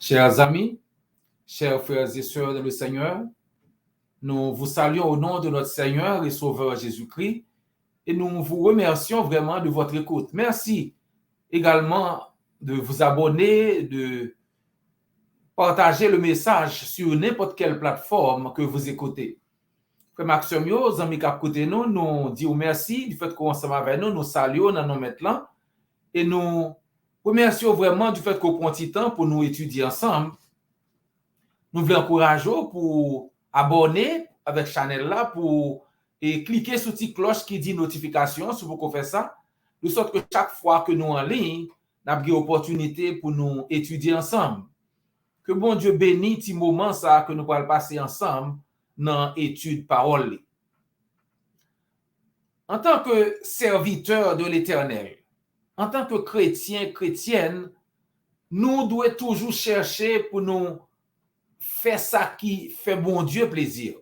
Chers amis, chers frères et sœurs dans le Seigneur, nous vous saluons au nom de notre Seigneur et Sauveur Jésus-Christ et nous vous remercions vraiment de votre écoute. Merci également de vous abonner, de partager le message sur n'importe quelle plateforme que vous écoutez. Frère Maxime, les amis qui écoutent nous disons merci du fait qu'on ensemble avec nous, nous saluons dans nos maintenant et nous remercions vraiment du fait qu'on prend du temps pour nous étudier ensemble. Nous voulons encourager pour abonner avec la chaîne là pour cliquer sur la petite cloche qui dit notification si vous faites ça, de sorte que chaque fois que nous en ligne, nous avons une opportunité pour nous étudier ensemble. Que bon Dieu bénisse ce moment ça que nous allons passer ensemble dans l'étude parole. En tant que serviteur de l'Éternel, en tant que chrétien, chrétienne, nous devons toujours chercher pour nous faire ça qui fait bon Dieu plaisir.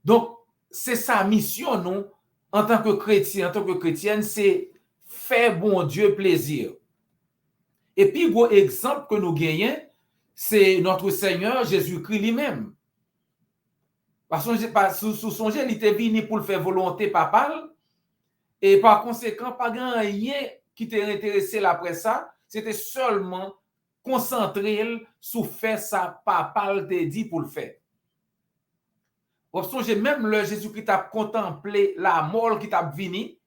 Donc, c'est sa mission, nous, en tant que chrétien, en tant que chrétienne, c'est faire bon Dieu plaisir. Et puis, gros exemple que nous gagnons, c'est notre Seigneur Jésus-Christ lui-même. Parce que sous son il était venu pour le faire volonté papale, et par conséquent, pas rien qui t'est intéressé après ça, c'était seulement concentré sur faire ça papal te dit pour le faire. J'ai même le Jésus-Christ a contemplé la mort qui t'a venu,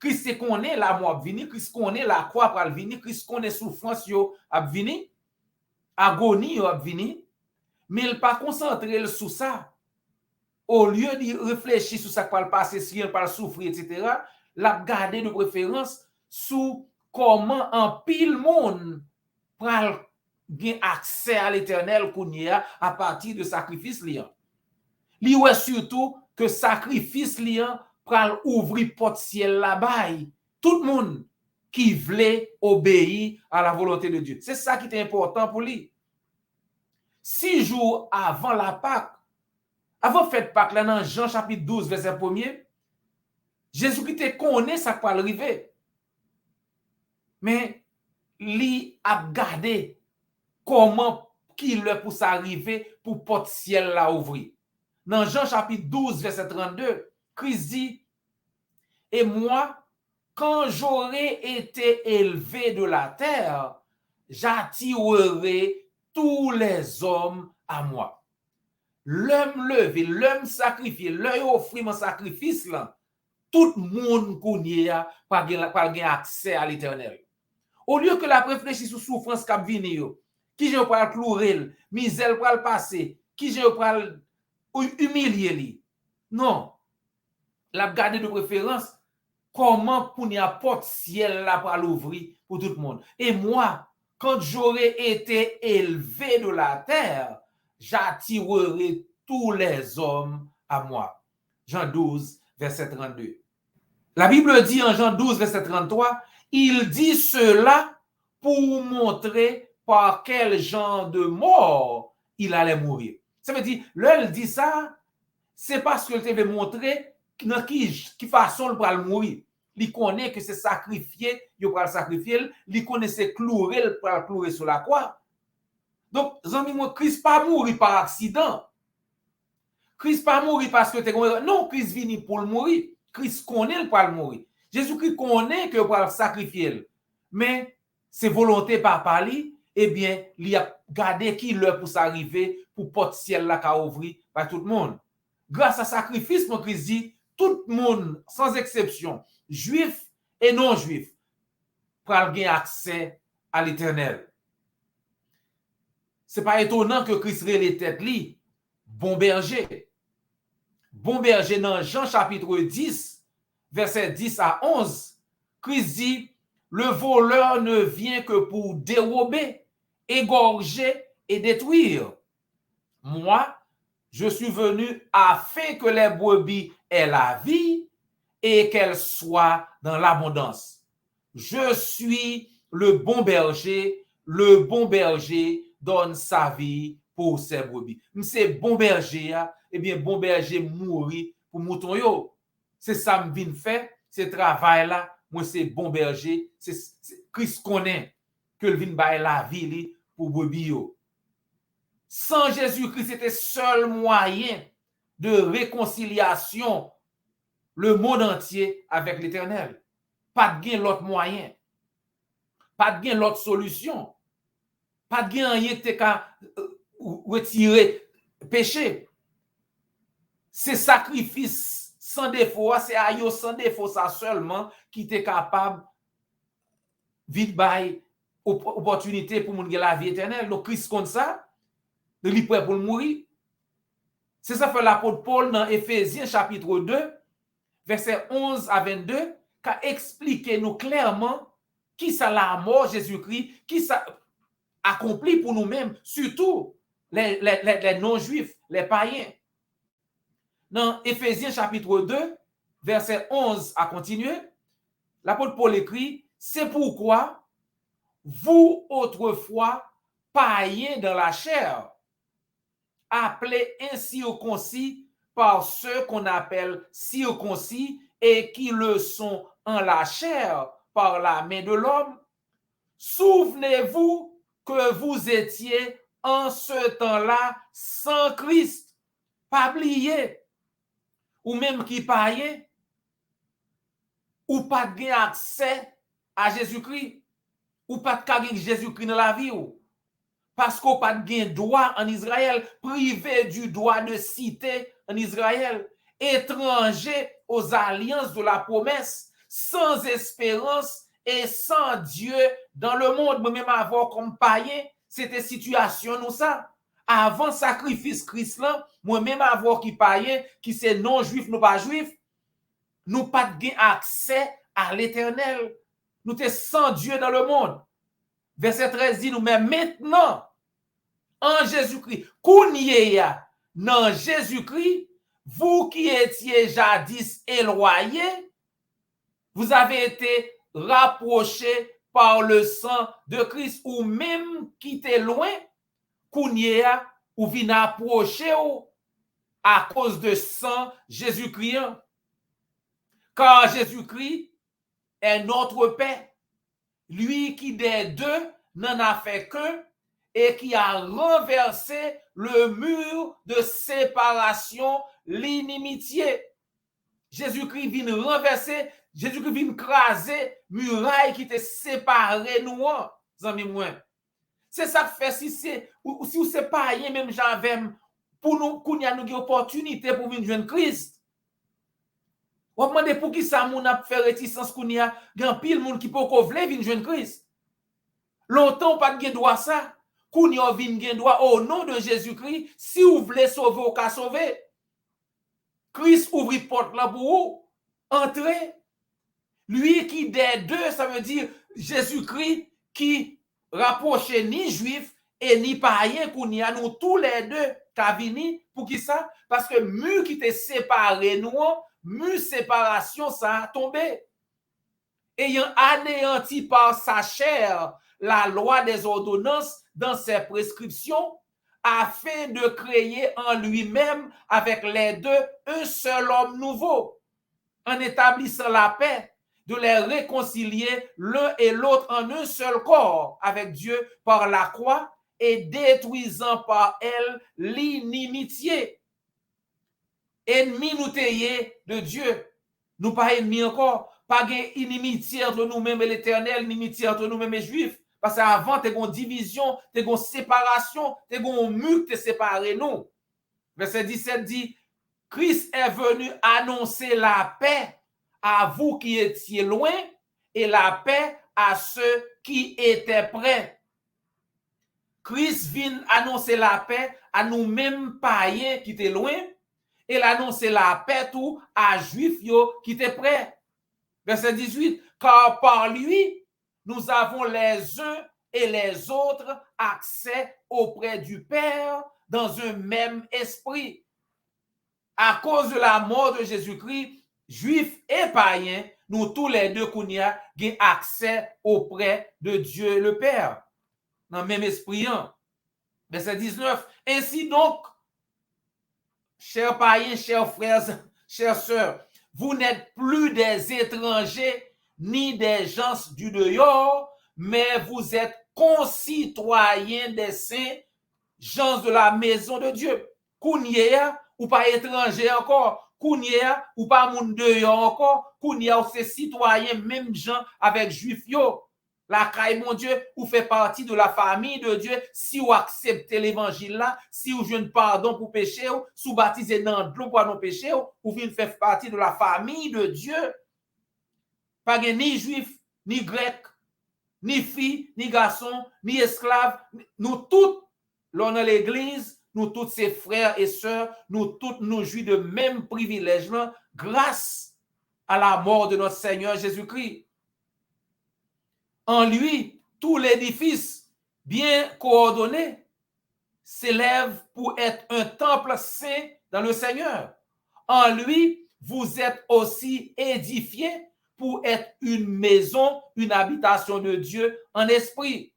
Christ connaît la mort venu, Christ connaît la croix pour venir, Christ connaît souffrance yo a venu, agonie yo a venu, mais il pas concentré sur ça. Au lieu de réfléchir sur ça qui va le passer, si il va souffrir, etc., l'a gardé de préférence sur comment en pile monde pral gen accès à l'Éternel qu'on y a à partir de sacrifice liant. Li ouais surtout que sacrifice liant pral ouvrir porte ciel là-bas. Tout le monde qui voulait obéir à la volonté de Dieu. C'est ça qui est important pour lui. 6 jours avant la Pâque, avant fête Pâque, là dans Jean chapitre 12, verset 1er, Jésus-Christ connaît ça qui va arriver. Mais lui a gardé comment qu'il le pour s'arriver pour porte ciel là ouvrir. Dans Jean chapitre 12, verset 32, Christ dit, et moi, quand j'aurai été élevé de la terre, j'attirerai tous les hommes à moi. L'homme levé, l'homme sacrifié, l'homme offrir mon sacrifice là, tout le monde connaît pas accès à l'Éternel. Au lieu que la réfléchisse sur souffrance qui vient, qui je peux clouer, misère pour le passer, qui je peux humilier lui. Non. La garder de préférence comment pour n'y porte ciel là pour l'ouvrir pour tout le monde. Et moi, quand j'aurai été élevé de la terre, j'attirerai tous les hommes à moi. Jean 12, verset 32. La Bible dit en Jean 12, verset 33, il dit cela pour montrer par quel genre de mort il allait mourir. Ça veut dire, là, il dit ça, c'est parce qu'il veut montrer dans qui façon il va mourir. Il connaît que c'est sacrifié, il va le sacrifier, il connaît c'est clouer, il va clouer sur la croix. Donc, amis, Christ pas mourir par accident. Christ pas mourir parce que tu es non, Christ vient pour le mourir. Christ connaît le pas le mourir. Jésus-Christ connaît que va le sacrifier. Mais c'est volonté par parler, eh bien, il a gardé qui l'heure pour s'arriver pour porte ciel là qu'a ouvrir par tout le monde. Grâce à sacrifice, mon Christ dit, tout le monde, sans exception, juif et non juif, pour avoir accès à l'Éternel. Ce n'est pas étonnant que Christ les têtes li, bon berger. Bon berger dans Jean chapitre 10, verset 10 à 11, Christ dit, le voleur ne vient que pour dérober, égorger et détruire. Moi, je suis venu afin que les brebis aient la vie et qu'elles soient dans l'abondance. Je suis le bon berger donne sa vie pour ses brebis. C'est bon berger, eh bien, bon berger mourir pour mouton yo. C'est ça que je viens faire, ce travail-là, moi c'est bon berger, c'est Christ connaît que le vin bailler la vie pour brebis. Sans Jésus-Christ, c'était seul moyen de réconciliation le monde entier avec l'Éternel. Pas de gain l'autre moyen. Pas de gain l'autre solution. Pas de gain rien que qu'à retirer péché. C'est sacrifice sans défaut, c'est aïe sans défaut ça seulement qui était capable vite bail opportunité pour moun la vie éternelle. Donc Christ comme ça, il est prêt pour mourir. C'est ça fait l'apôtre Paul dans Éphésiens chapitre 2, versets 11 à 22, qui a expliqué nous clairement qui ça la mort Jésus-Christ, qui ça accompli pour nous-mêmes, surtout les non-juifs, les païens. Dans Éphésiens chapitre 2, verset 11 à continuer, l'apôtre Paul écrit, c'est pourquoi vous autrefois païens dans la chair, appelés incirconcis par ceux qu'on appelle circoncis et qui le sont en la chair par la main de l'homme, souvenez-vous que vous étiez en ce temps-là sans Christ, pas oublié, ou même qui païen, ou pas de accès à Jésus-Christ, ou pas de Jésus-Christ dans la vie, parce qu'on pas de droit en Israël, privé du droit de cité en Israël, étranger aux alliances de la promesse, sans espérance et sans Dieu dans le monde. Moi-même avoir comme païen, c'était situation nous ça. Avant sacrifice Christ là, moi-même avoir qui païen, qui c'est non juif, nous pas juif, nous pas de accès à l'Éternel. Nous sommes sans Dieu dans le monde. Verset 13 dit nous, mais maintenant, en Jésus-Christ, Kounieya, dans Jésus-Christ, vous qui étiez jadis éloignés, vous avez été rapprochés par le sang de Christ, ou même qui était loin, Kounieya, ou vient approcher à cause de sang Jésus-Christ. Car Jésus-Christ est notre paix. Lui qui des deux n'en a fait qu'un et qui a renversé le mur de séparation, l'inimitié. Jésus-Christ vient renverser, Jésus-Christ vient craser muraille qui te séparé nous, amis moi. C'est ça que fait si c'est ou si c'est pas rien même j'avais pour nous qu'on y a une opportunité pour venir joindre Christ. On demande pour qui ça moun a fait réticence qu'on y a grand pile monde qui peut vle venir joindre Christ. Longtemps pas de droit ça. Qu'on y a vinn droit au nom de Jésus-Christ, si vous voulez sauver ou ka sauver. Christ ouvre porte là pour vous. Entrez. Lui qui des deux, ça veut dire Jésus-Christ qui rapproche ni juif et ni païen qu'on y a nous tous les deux qu'a vini pour qui ça? Parce que mur qui te séparé nous, mur séparation ça a tombé. Ayant anéanti par sa chair la loi des ordonnances dans ses prescriptions, afin de créer en lui-même avec les deux un seul homme nouveau, en établissant la paix, de les réconcilier l'un et l'autre en un seul corps avec Dieu par la croix et détruisant par elle l'inimitié. Ennemis nous taillés de Dieu, nous pas ennemis encore, pas inimitié entre nous-mêmes et l'Éternel, inimitié entre nous-mêmes et Juifs. Parce qu'avant, tu as une division, tu as une séparation, tu as un mur qui te sépare nous. Verset 17 dit, Christ est venu annoncer la paix à vous qui étiez loin et la paix à ceux qui étaient près. Christ vient annoncer la paix à nous-mêmes païens qui étaient loin et annoncer la paix tout à Juifs qui étaient près. Verset 18, car par lui, nous avons les uns et les autres accès auprès du Père dans un même esprit. À cause de la mort de Jésus-Christ, juifs et païens, nous tous les deux kounia avons accès auprès de Dieu le Père. Dans le même esprit. Verset 19. Ainsi donc, chers païens, chers frères, chères sœurs, vous n'êtes plus des étrangers ni des gens du dehors, mais vous êtes concitoyens des saints, gens de la maison de Dieu. Kounye ou pas étranger encore, kounye ou pas moun dehors encore, kounye ou c'est citoyen même gens avec juif yo. La caille mon Dieu, ou fait partie de la famille de Dieu si vous acceptez l'évangile là, si vous jeune pardon pour péché, si vous baptisez dans l'eau pour nos péchés, vous venez faire partie de la famille de Dieu. Pas ni juif, ni grec, ni fille, ni garçon, ni esclave, nous tous, l'on a l'église, nous tous ses frères et sœurs, nous tous nous jouissons de même privilège là, grâce à la mort de notre Seigneur Jésus-Christ. En lui, tout l'édifice bien coordonné s'élève pour être un temple saint dans le Seigneur. En lui, vous êtes aussi édifiés pour être une maison, une habitation de Dieu en esprit.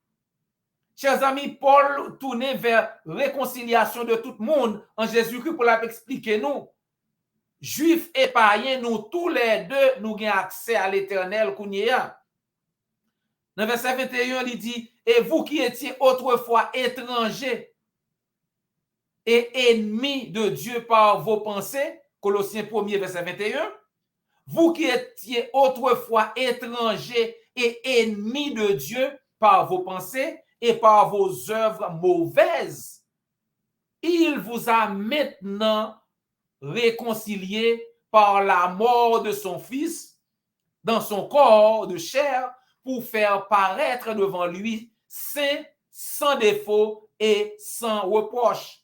Chers amis, Paul tournait vers réconciliation de tout le monde en Jésus-Christ pour l'expliquer nous. Juifs et païens, nous tous les deux, nous avons accès à l'éternel Kounia. Dans verset 21, il dit, et vous qui étiez autrefois étrangers et ennemis de Dieu par vos pensées, Colossiens 1er, verset 21, vous qui étiez autrefois étrangers et ennemis de Dieu par vos pensées et par vos œuvres mauvaises, il vous a maintenant réconciliés par la mort de son Fils dans son corps de chair pour faire paraître devant lui saint, sans défaut et sans reproche.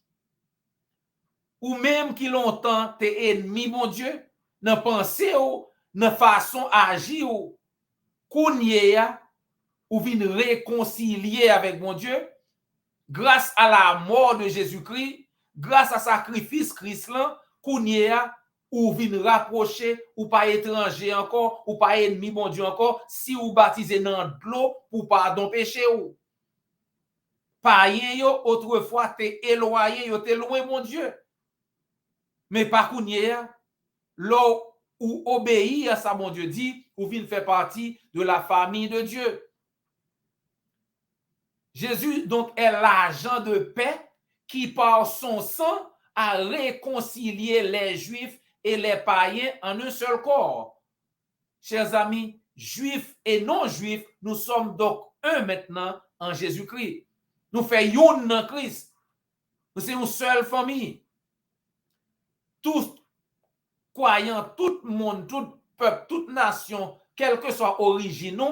Ou même qui longtemps t'es ennemi, mon Dieu, dans pensée ou dans façon agir ou kounye ou vin réconcilier avec mon Dieu grâce à la mort de Jésus-Christ, grâce à sacrifice Christ là, kounye ou vin rapprocher ou pas étranger encore ou pas ennemi mon Dieu encore si ou baptisé dans l'eau pour pardon péché ou païen yo autrefois t'es éloigné yo t'es loin mon Dieu mais pas kounye l'eau ou obéir à ça mon Dieu dit ou vin faire partie de la famille de Dieu. Jésus donc est l'agent de paix qui par son sang a réconcilié les Juifs et les païens en un seul corps. Chers amis, juifs et non-juifs, nous sommes donc un maintenant en Jésus-Christ. Nous faisons un en Christ. Nous sommes une seule famille. Tous croyants, tout le monde, tout peuple, toute nation, quelle que soit origine,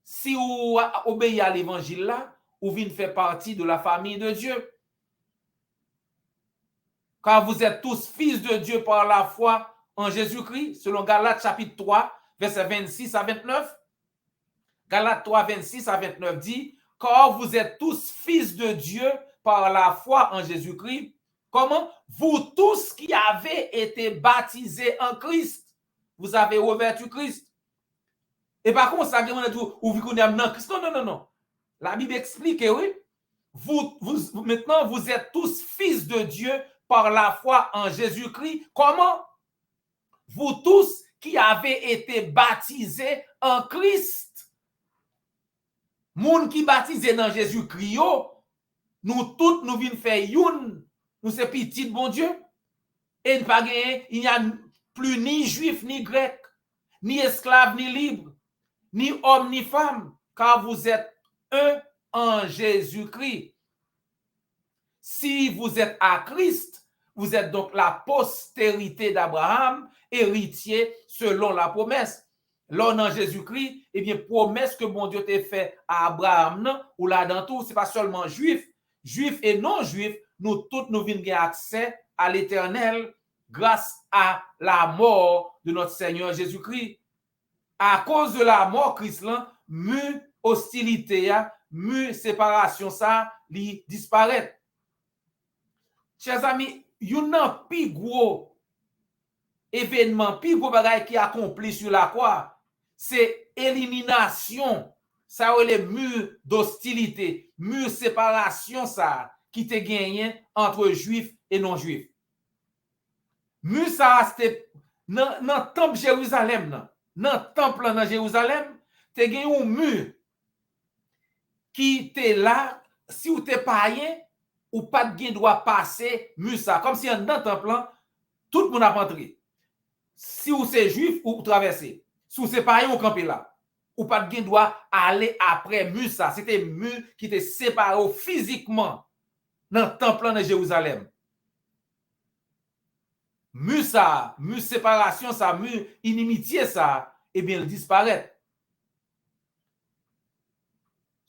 si vous obéissez à l'évangile là, vous venez faire partie de la famille de Dieu. Car vous êtes tous fils de Dieu par la foi en Jésus-Christ, selon Galates chapitre 3, versets 26 à 29. Galates 3, 26 à 29 dit, car vous êtes tous fils de Dieu par la foi en Jésus-Christ. Comment? Vous tous qui avez été baptisés en Christ, vous avez revêtu Christ. Et par contre, ça vient de dire, ou vous connaissez non Christ. Non, non, non, non. La Bible explique, oui. Maintenant, vous êtes tous fils de Dieu par la foi en Jésus-Christ. Comment? Vous tous qui avez été baptisés en Christ. Moun qui baptisé dans Jésus-Christ, nous tous, nous venons faire youn. Nous sommes petits, bon Dieu. Et il n'y a plus ni juif, ni grec, ni esclave, ni libre, ni homme, ni femme, car vous êtes un en Jésus-Christ. Si vous êtes à Christ, vous êtes donc la postérité d'Abraham, héritier selon la promesse. Là, dans Jésus-Christ, eh bien, promesse que mon Dieu t'a fait à Abraham, non, ou là dans tout, ce n'est pas seulement juif, juif et non-juif, nous tous nous venons avoir accès à l'éternel grâce à la mort de notre Seigneur Jésus-Christ. À cause de la mort Christ, mu hostilité, mu séparation, ça, li disparaît. Chers amis, il y a un plus gros événement, plus gros bagage qui accompli sur la croix, c'est élimination, ça les murs d'hostilité, murs séparation, ça, qui te gagné entre juifs et non-juifs. Mur ça, c'était dans le temple Jérusalem, dans le temple de Jérusalem, te gagné un mur qui t'es là, si ou t'es païen, ou pas de gain doit passer musa. Comme si en dans temple, tout le monde a rentré. Si ou c'est juif, ou traverser. Si ou c'est païen, ou camper là. Ou pas de gain doit aller après musa. C'était mu qui était séparé physiquement dans le temple de Jérusalem. Musa, mu séparation, ça, mu inimitié, ça, eh bien, il disparaît.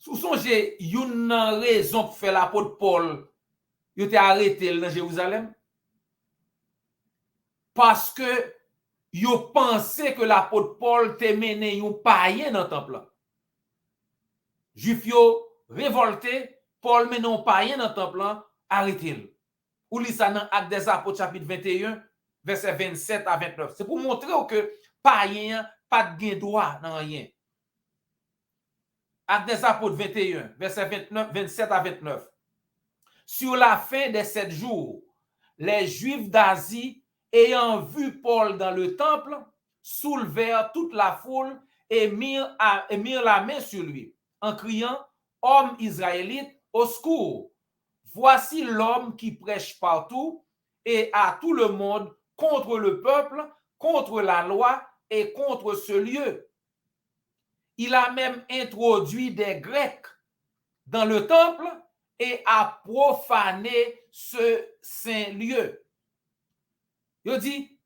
Sous songez, une raison pour faire l'apôtre Paul, il était arrêté dans Jérusalem. Parce que il pensait que l'apôtre Paul te mené un païen dans le temple. Juif yo révolté, Paul mené un païen dans le temple, arrêté. Ou lit ça dans Actes des Apôtres chapitre 21, verset 27 à 29. C'est pour montrer que païen pas de gain droit dans rien. Actes des Apôtres 21, verset 27 à 29. Sur la fin des 7 jours, les Juifs d'Asie, ayant vu Paul dans le temple, soulevèrent toute la foule et mirent la main sur lui, en criant, « Homme israélite, au secours! Voici l'homme qui prêche partout et à tout le monde contre le peuple, contre la loi et contre ce lieu. » Il a même introduit des Grecs dans le temple et a profané ce saint lieu. Il dit,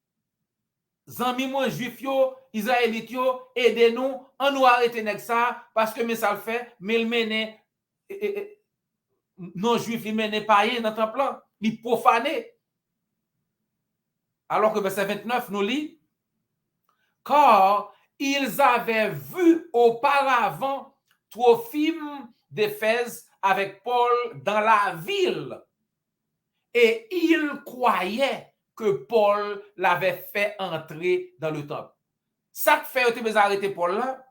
Zami moi juif yo, israélite yo, aidez-nous, on nous arrête avec ça, parce que mais ça le fait, mais le mène non juif, il mène païen dans le temple, il profané. Alors que verset 29 nous lit, car ils avaient vu auparavant Trophime d'Éphèse avec Paul dans la ville et ils croyaient que Paul l'avait fait entrer dans le temple. Ça que fait que arrêter Paul là,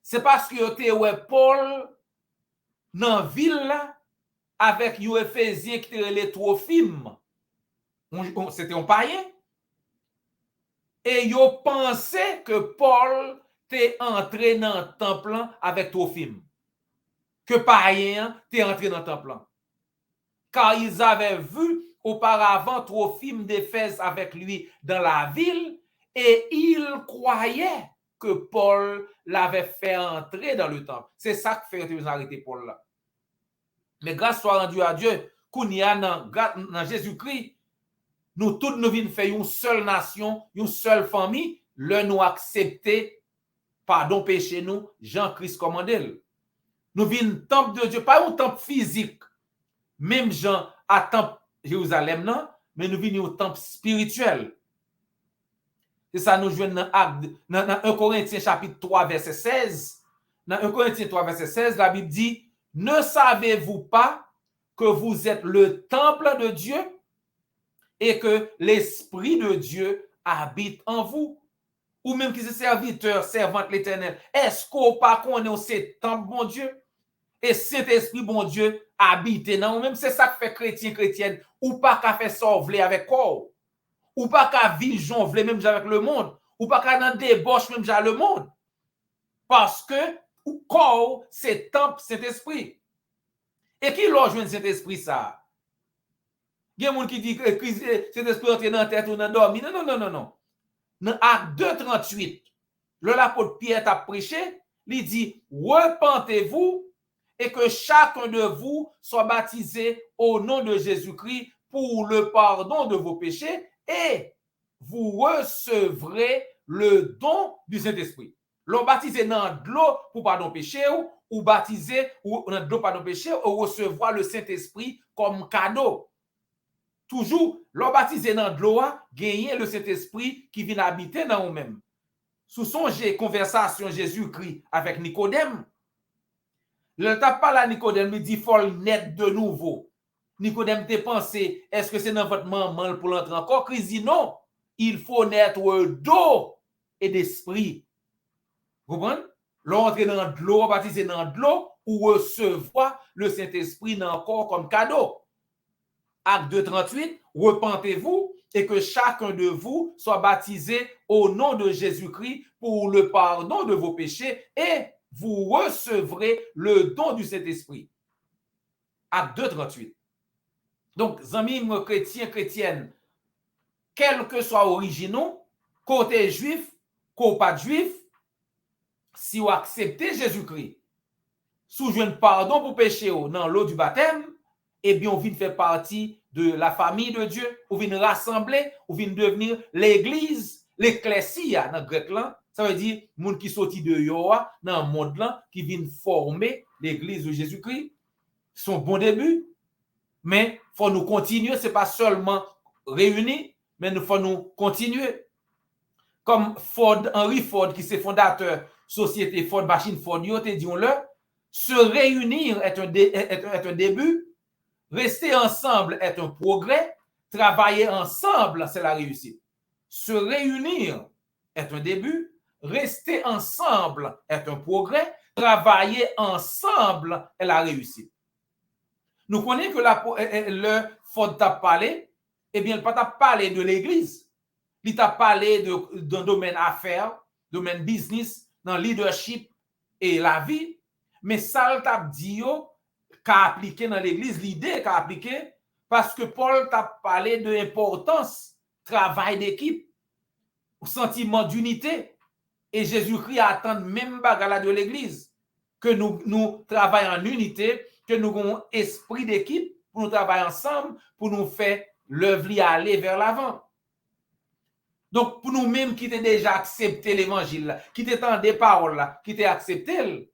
c'est parce que ouais Paul dans la ville là avec les Éphésiens qui étaient les Trophime. C'était un païen. Et ils pensaient que Paul était entré dans le temple avec Trophime. Que païen était entré dans le temple. Car ils avaient vu auparavant Trophime d'Éphèse avec lui dans la ville et ils croyaient que Paul l'avait fait entrer dans le temple. C'est ça qui fait que nous arrêter Paul là. Mais grâce soit rendue à Dieu, qu'on y a dans Jésus-Christ, nous tous nous venons faire une seule nation, une seule famille, le nous accepter, pardon péché nous, Jean-Christ commandé. Nous venons temple de Dieu, pas un temple physique, même Jean à temple Jérusalem, non, mais nous venons au temple spirituel. C'est ça nous jouons dans 1 Corinthiens chapitre 3, verset 16. Dans 1 Corinthiens 3, verset 16, la Bible dit, ne savez-vous pas que vous êtes le temple de Dieu et que l'Esprit de Dieu habite en vous? Ou même qui est serviteur, servante l'Éternel, est-ce qu'on pas connaît ce temple, bon Dieu? Et cet esprit, bon Dieu, habite dans vous-même. C'est ça que fait chrétien, chrétienne. Ou pas qu'à faire sauver avec corps. Ou pas qu'à vivre jonvler même avec le monde. Ou pas qu'à dans débauche même avec le monde. Parce que corps, c'est temple, cet esprit. Et qui l'a joué cet esprit ça? Il y a des gens qui disent que cet esprit entre dans la tête ou dans le dormi. Non. Dans Acte 2:38, l'apôtre Pierre a prêché, il dit, repentez-vous et que chacun de vous soit baptisé au nom de Jésus-Christ pour le pardon de vos péchés et vous recevrez le don du Saint-Esprit. L'on baptisé dans de l'eau pour pardon péché ou baptisé ou dans de l'eau pardon péché ou recevoir le Saint-Esprit comme cadeau. Toujours, l'on baptisé dans de l'eau, gagner le Saint-Esprit qui vient habiter dans nous-mêmes. Sous son conversation Jésus-Christ avec Nicodème, le tape pas là Nicodème lui dit faut naître de nouveau. Nicodème te pensé, est-ce que c'est dans votre maman pour l'entrer encore? Christ dit non, il faut naître d'eau et d'esprit. Vous comprenez? L'entrer dans de l'eau, baptiser dans de l'eau ou recevoir le Saint-Esprit dans le corps comme cadeau. Acte 2:38, repentez-vous et que chacun de vous soit baptisé au nom de Jésus-Christ pour le pardon de vos péchés et vous recevrez le don du Saint-Esprit. Acte 2, 38. Donc, amis chrétiens, chrétiennes, quel que soit l'origine, côté juif, côté pas juif, si vous acceptez Jésus-Christ, sous un pardon pour péché dans l'eau du baptême, eh bien, on vient faire partie de la famille de Dieu, on vient rassembler, on vient devenir l'église, l'ecclésia dans le grec là. Ça veut dire, les gens qui sont de Yoa, dans le monde là, qui viennent former l'église de Jésus-Christ. C'est un bon début, mais il faut nous continuer, ce n'est pas seulement réunir, mais il faut nous continuer. Comme Henry Ford, qui est fondateur société Ford, machine Ford, disons-le, se réunir est un début, rester ensemble est un progrès, travailler ensemble, c'est la réussite. Se réunir est un début, rester ensemble est un progrès, travailler ensemble est la réussite. Nous connaissons que le Ford t'a parlé, eh bien, il t'a parlé de l'église. Il t'a parlé d'un domaine affaires, domaine business, dans leadership et la vie. Mais ça, il t'a dit, qu'a appliqué dans l'église, l'idée qu'a appliqué, parce que Paul t'a parlé de l'importance, travail d'équipe, sentiment d'unité. Et Jésus-Christ attend même bagarre de l'église, que nous travaillons en unité, que nous avons un esprit d'équipe pour nous travailler ensemble, pour nous faire l'œuvre aller vers l'avant. Donc, pour nous-mêmes qui avons déjà accepté l'évangile, qui avons des paroles, qui avons accepté,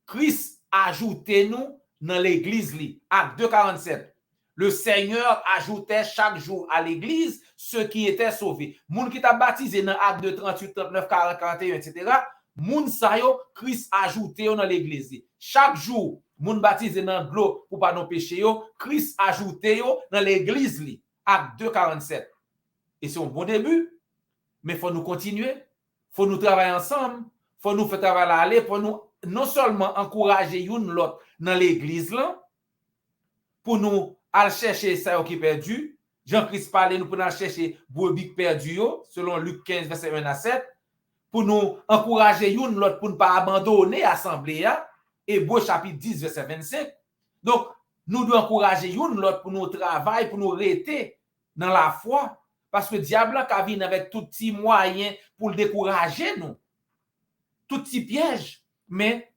Christ ajoutez-nous dans l'église. Acte 2,47. Le Seigneur ajoutait chaque jour à l'église ceux qui étaient sauvés. Moun qui t'a baptisé dans Acte 2, 38, 39, 40, 41, etc. Moun sa yo, Christ ajouté dans l'église. Chaque jour, moun baptisé dans l'eau pour pas nos péchés, Christ ajouté dans l'église. Acte 2, 47. Et c'est un bon début, mais il faut nous continuer, il faut nous travailler ensemble, il faut nous faire travailler aller, pour nous non seulement encourager une l'autre dans l'église, pour nous aller chercher ça qui est perdu. Jean-Christ parlait, nous pour aller chercher brebis perdu, selon Luc 15, verset 1 à 7, pour nous encourager une l'autre pour ne pas abandonner l'assemblée, et Hébreux chapitre 10, verset 25. Donc, nous devons encourager une l'autre pour nous travailler, pour nous rester dans la foi. Parce que le diable a venu avec tout petits moyens pour le décourager, nous. Tout petit piège. Mais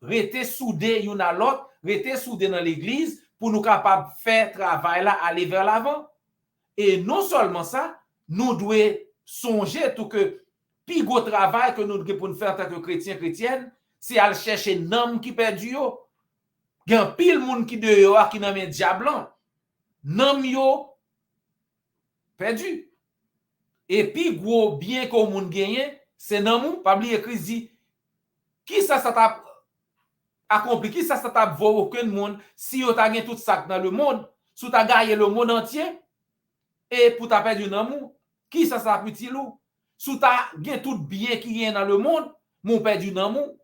rester soudés l'un à l'autre, rester soudés dans l'église pour nous capables de faire travail là, aller vers l'avant. Et non seulement ça, nous devons songer tout que plus gros travail que nous devons faire en tant que chrétiens, chrétiennes, c'est aller chercher un homme qui perdu. Il y a un pile monde qui dehors qui n'a pas de diable. Nam yo perdu. Et puis, gros bien qu'on moun gagne, c'est nan moun, pas oublier Christ dit, qui ça t'a accompli, qui ça t'a vaut aucun monde, si yo t'a gagné tout ça dans le monde, si t'a gagné le monde entier, et pour t'a perdu nan moun, qui ça petit loup, si t'a gagné tout bien qui vient dans le monde, mon perdu nan moun.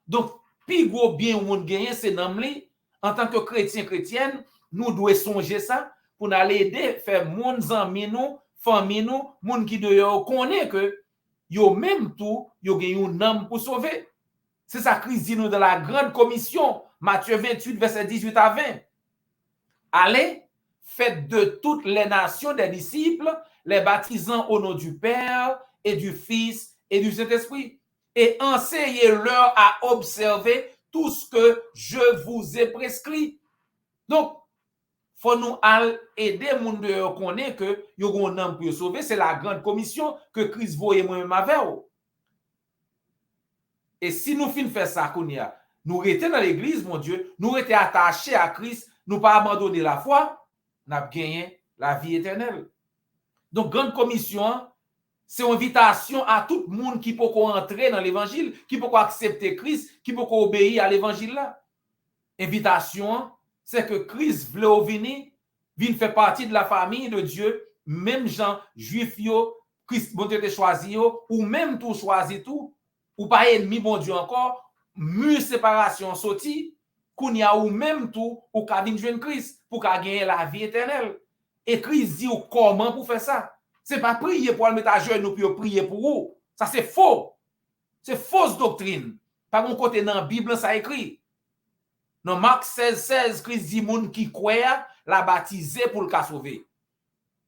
Donc, puis gros bien au monde gagné, c'est nan li, en tant que chrétien, chrétienne, nous devons songer ça, pour nous aider, faire mon amis nous, famille nous, moun qui doit connaître que yo même tout, yo gen un âme pour sauver. C'est ça Christ dit nous dans la grande commission, Matthieu 28, verset 18 à 20. Allez, faites de toutes les nations des disciples, les baptisant au nom du Père et du Fils et du Saint-Esprit, et enseignez-leur à observer tout ce que je vous ai prescrit. Donc, faut nous aider les gens de connaître que y a un homme pour sauver. C'est la grande commission que Christ voyait moi-même avec. Et si nous finissons faire ça, nous restons dans l'église, mon Dieu, nous restons attachés à Christ, nous pas abandonner la foi, nous avons gagné la vie éternelle. Donc, grande commission, c'est une invitation à tout le monde qui peut entrer dans l'évangile, qui peut accepter Christ, qui peut obéir à l'évangile là. Invitation, c'est que Christ voulait venir faire partie de la famille de Dieu, même gens juifs, Christ bon Dieu te choisi, ou même tout choisi tout, ou pas ennemi bon Dieu encore, mur séparation sorti, qu'on y a ou même tout, ou qu'à venir joindre Christ, pour qu'à gagner la vie éternelle. Et Christ dit comment pour faire ça? C'est pas prier pour le mettre à genoux puis prier pour vous. Ça c'est faux. C'est fausse doctrine. Par un côté dans la Bible, ça écrit. Dans Marc 16, Christ dit moun qui croit, la baptisé pour le cas sauver.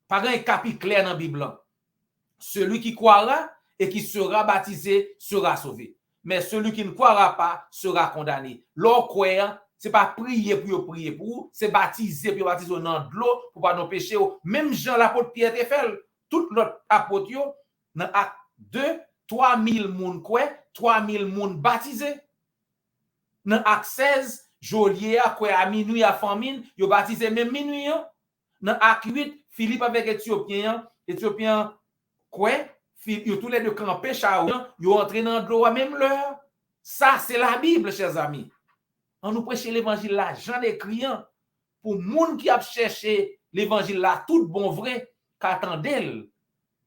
Par un capi clair dans la Bible. Celui qui croira et qui sera baptisé sera sauvé. Mais celui qui ne croira pas sera condamné. L'or croyant, c'est pas prier pour, c'est baptiser pour baptiser dans de l'eau pour pas nos péchés. Même Jean l'apôtre Pierre te fait, tout l'autre apôtre dans acte 2, 3000 moun croient, 3000 moun baptisés. Dans acte 16, Joliet a croit à minuit à famine, yo baptisé même minuit. Dans acte 8, Philippe avec Éthiopien quoi, yo tous les deux campé chaouan, yo entré dans l'eau à même l'heure. Ça c'est la Bible, chers amis. On nous prêche l'évangile là, Jean écriant pour moun qui a cherché l'évangile là tout bon vrai, qu'attendel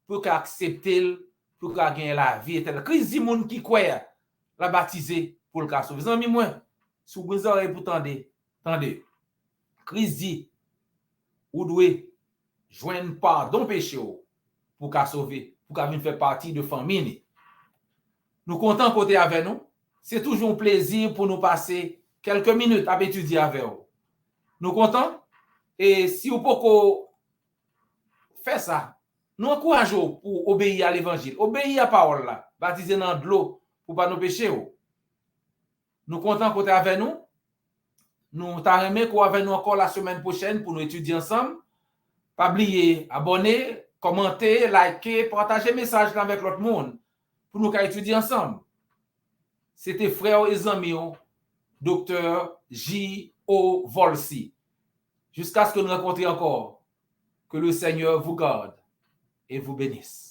pour qu'accepter, pour qu'a gagner la vie éternelle. Christ dit moun qui croit la baptiser pour le cas sauver. Mes amis moi, si vous oreilles pour tendez. Christ dit ou doit joindre pardon péché pour qu'a sauver, pour qu'a venir faire partie de famille. Nous comptons côté avec nous. C'est toujours un plaisir pour nous passer quelques minutes à étudier avec vous. Nous comptons. Et si vous pouvez faire ça, nous encourageons pour obéir à l'évangile. Obéir à la parole là. Baptiser dans de l'eau pour pas nos péchés. Nous comptons côté avec nous. Nous t'arrêtons qu'on avec nous encore la semaine prochaine pour nous étudier ensemble. Pas oublier, abonner, commenter, liker, partager message avec l'autre monde pour nous étudier ensemble. C'était frère et amis, Dr. J.O. Volsi. Jusqu'à ce que nous rencontrions encore, que le Seigneur vous garde et vous bénisse.